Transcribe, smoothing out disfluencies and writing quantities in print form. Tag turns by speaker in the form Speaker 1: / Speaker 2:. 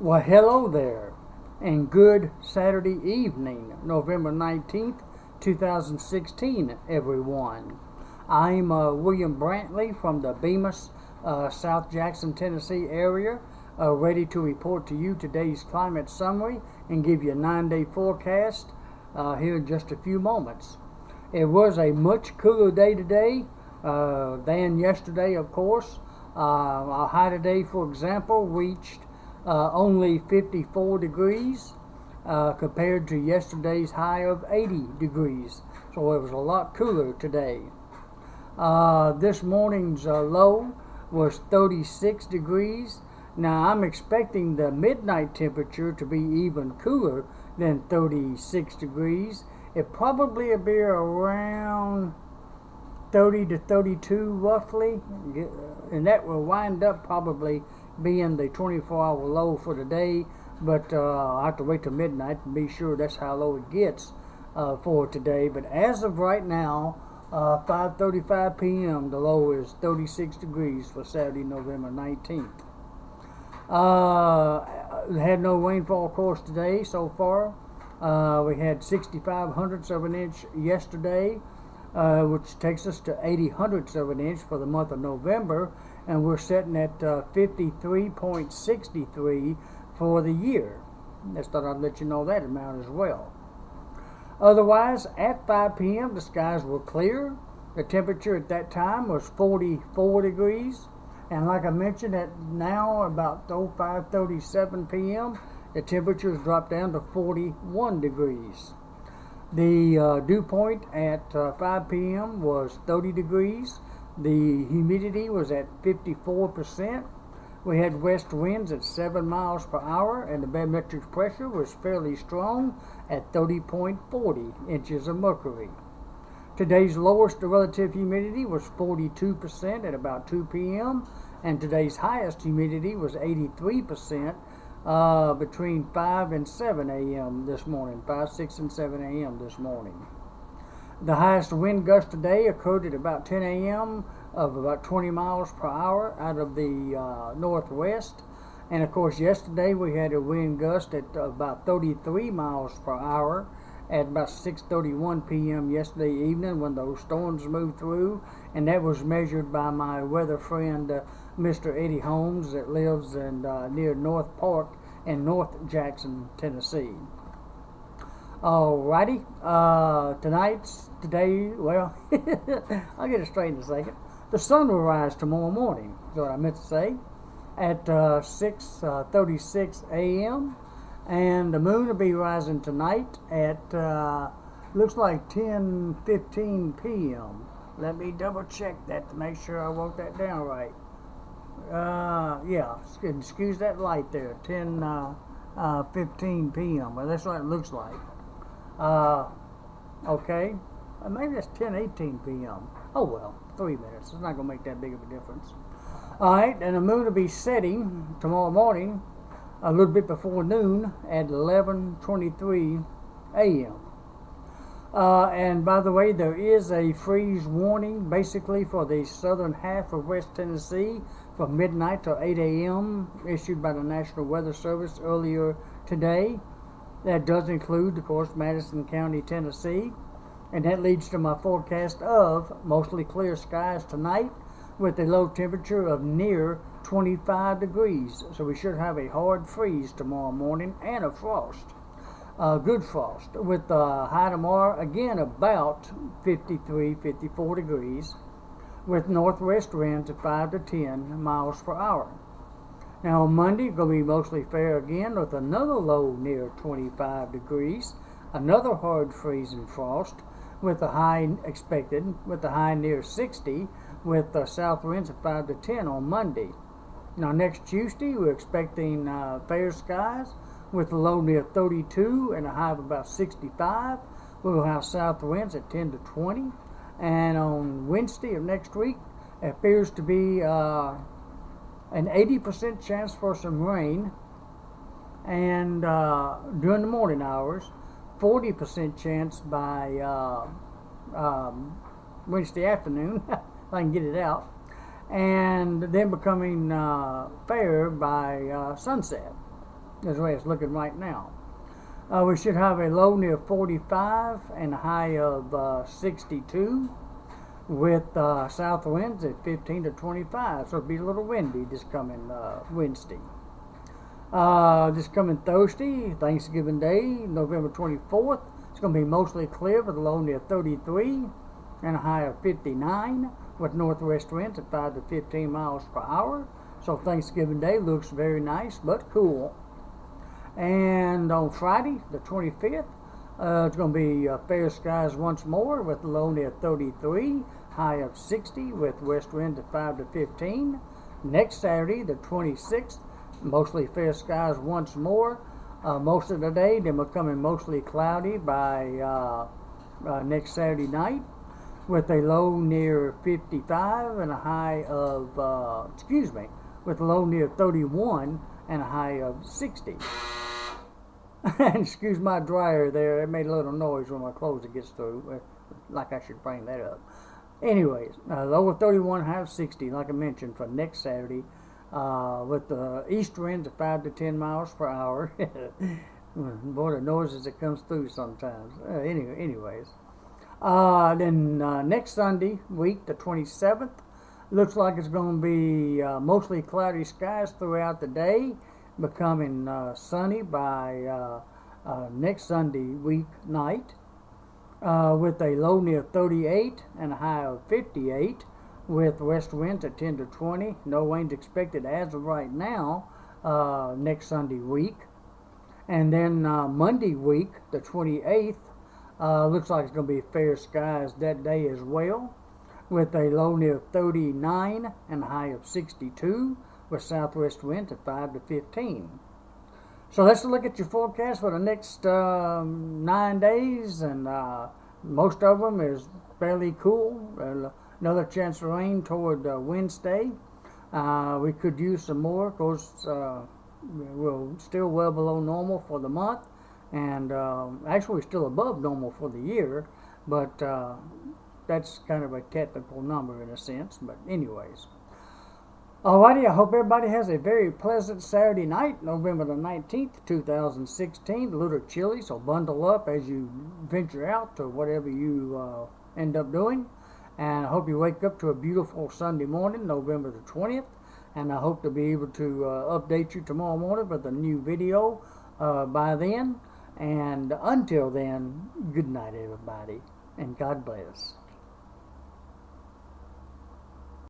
Speaker 1: Well, hello there, and good Saturday evening, November 19th, 2016, everyone. I'm William Brantley from the Bemis, South Jackson, Tennessee area, ready to report to you today's climate summary and give you a 9-day forecast here in just a few moments. It was a much cooler day today than yesterday, of course. Our high today, for example, reached only 54 degrees compared to yesterday's high of 80 degrees. So it was a lot cooler today. This morning's low was 36 degrees. Now I'm expecting the midnight temperature to be even cooler than 36 degrees. It probably will be around 30 to 32 roughly, and that will wind up probably being the 24-hour low for the day, but I have to wait till midnight to be sure that's how low it gets for today. But as of right now, 5:35 p.m., the low is 36 degrees for Saturday, November 19th. Had no rainfall, of course, today so far. We had 65 hundredths of an inch yesterday, which takes us to 80 hundredths of an inch for the month of November, and we're sitting at 53.63 for the year. Just thought I'd let you know that amount as well. Otherwise, at 5 p.m., the skies were clear. The temperature at that time was 44 degrees, and like I mentioned, at now about 5:37 p.m., the temperatures dropped down to 41 degrees. The dew point at 5 p.m. was 30 degrees. The humidity was at 54%. We had west winds at 7 miles per hour, and the barometric pressure was fairly strong at 30.40 inches of mercury. Today's lowest relative humidity was 42% at about 2 p.m., and today's highest humidity was 83% between 5 and 7 a.m. this morning, 5, 6, and 7 a.m. this morning. The highest wind gust today occurred at about 10 a.m. of about 20 miles per hour out of the northwest. And of course, yesterday we had a wind gust at about 33 miles per hour at about 6:31 p.m. yesterday evening when those storms moved through. And that was measured by my weather friend, Mr. Eddie Holmes, that lives in near North Park in North Jackson, Tennessee. Alrighty, today, well, I'll get it straight in a second. The sun will rise tomorrow morning, is what I meant to say, at 6:36 a.m. And the moon will be rising tonight at, looks like 10:15 p.m. Let me double check that to make sure I wrote that down right. Yeah, excuse that light there, 10:15 p.m. Well, that's what it looks like. Okay, maybe that's 10:18 p.m. Oh well, 3 minutes. It's not going to make that big of a difference. Alright, and the moon will be setting tomorrow morning a little bit before noon at 11:23 a.m. And by the way, there is a freeze warning basically for the southern half of West Tennessee from midnight to 8 a.m. issued by the National Weather Service earlier today. That does include, of course, Madison County, Tennessee. And that leads to my forecast of mostly clear skies tonight with a low temperature of near 25 degrees. So we should have a hard freeze tomorrow morning and a frost. Good frost. With the high tomorrow, again, about 53, 54 degrees with northwest winds at 5 to 10 miles per hour. Now on Monday, it's going to be mostly fair again with another low near 25 degrees, another hard freeze and frost with the high expected, with the high near 60, with south winds at 5 to 10 on Monday. Now next Tuesday, we're expecting fair skies with a low near 32 and a high of about 65. We'll have south winds at 10 to 20. And on Wednesday of next week, it appears to be an 80% chance for some rain, and during the morning hours, 40% chance by Wednesday afternoon, if I can get it out, and then becoming fair by sunset. That's the way it's looking right now. We should have a low near 45 and a high of 62 with south winds at 15 to 25. So it'll be a little windy this coming Wednesday. This coming Thursday, Thanksgiving Day, November 24th, it's going to be mostly clear with a low near 33 and a high of 59 with northwest winds at 5 to 15 miles per hour. So Thanksgiving Day looks very nice but cool. And on Friday, the 25th, it's going to be fair skies once more with a low near 33, high of 60 with west winds at 5 to 15. Next Saturday, the 26th, mostly fair skies once more. Most of the day, then becoming mostly cloudy by next Saturday night with a low near 55 and a high of, with a low near 31 and a high of 60. And excuse my dryer there, it made a little noise when my clothes gets through, like I should bring that up. Anyways, low of 31, high of 60, like I mentioned, for next Saturday, with the east winds of 5 to 10 miles per hour. Boy, the noises that comes through sometimes. Anyways. Then next Sunday week, the 27th, looks like it's going to be mostly cloudy skies throughout the day, becoming sunny by next Sunday week night, with a low near 38 and a high of 58 with west winds at 10 to 20. No rains expected as of right now next Sunday week. And then Monday week, the 28th, looks like it's going to be fair skies that day as well, with a low near 39 and a high of 62 with southwest winds at 5 to 15. So let's look at your forecast for the next 9 days, and most of them is fairly cool. Another chance of rain toward Wednesday. We could use some more. Of course, we're still well below normal for the month, and actually still above normal for the year, but that's kind of a technical number in a sense. But anyways. Alrighty, I hope everybody has a very pleasant Saturday night, November the 19th, 2016. A little chilly, so bundle up as you venture out to whatever you end up doing. And I hope you wake up to a beautiful Sunday morning, November the 20th. And I hope to be able to update you tomorrow morning with a new video by then. And until then, good night, everybody, and God bless.